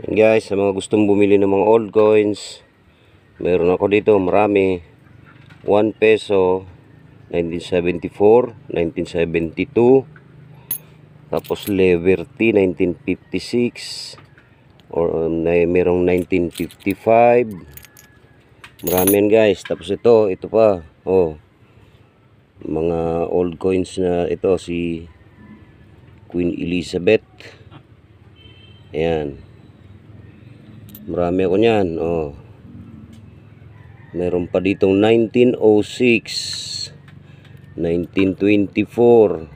Yan guys, sa mga gustong bumili ng mga old coins, meron ako dito marami. 1 peso 1974, 1972, tapos Liberty 1956, or merong 1955. Marami yan guys. Tapos ito pa, oh, mga old coins na ito, si Queen Elizabeth. Ayan, marami ako niyan. Oh, meron pa ditong 1906, 1924.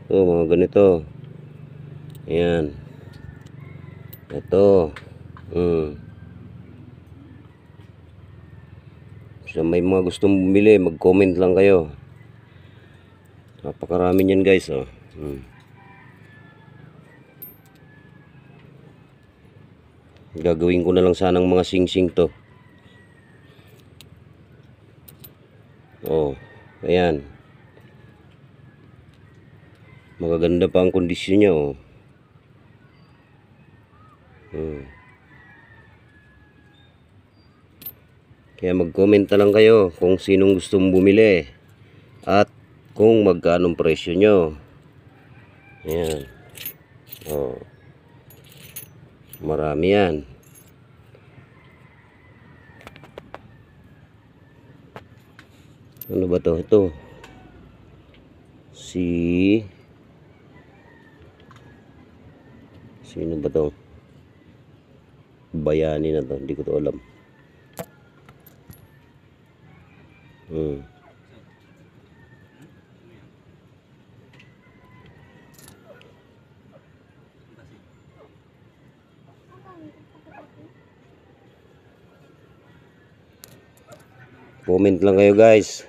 Ito, mga ganito. Ayan, ito. So may mga gustong bumili, mag-comment lang kayo. Napakarami niyan guys, oh. Gagawin ko na lang sanang mga sing-sing to. Oh, ayan. Magaganda pa ang kondisyon niya, oh. Kaya mag-comment na lang kayo kung sinong gustong bumili at kung magkano presyo nyo. Ayan. Oh, marami yan. Ano ba to? Ito sino ba to? Bayani na to, hindi ko to alam. Comment lang kayo guys,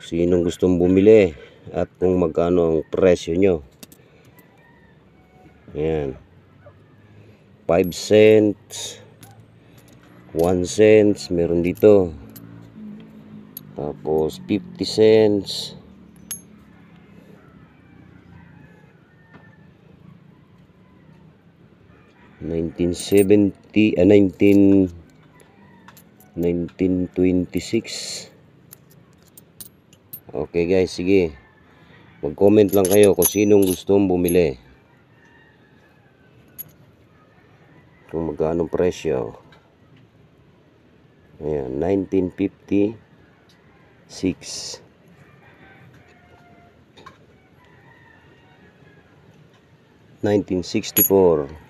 sinong gustong bumili at kung magkano ang presyo nyo. Ayan, 5 cents, 1 cents meron dito, tapos 50 cents, 1926. Okay guys, sige, mag-comment lang kayo kung sinong gustong bumili, kung magkano presyo. Ayan, 1956, 1964,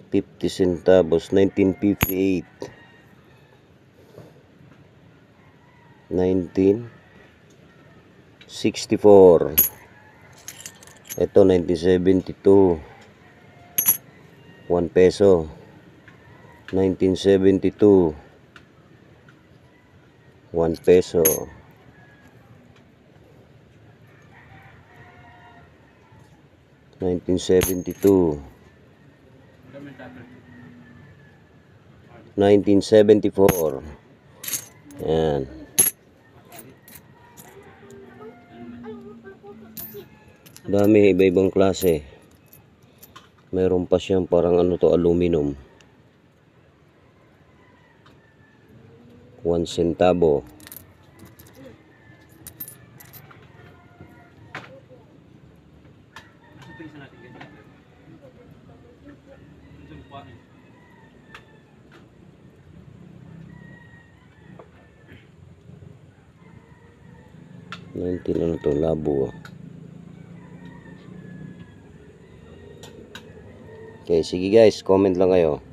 50 centavos, 1958, 1964. Ito 1972, 1 peso. 1972, 1 peso. 1972, 1974. Yan. Dami, iba-ibang klase. Meron pa siyang parang ano to, aluminum. 1 centavo. Ano to, labo. Okay, sige guys, comment lang kayo.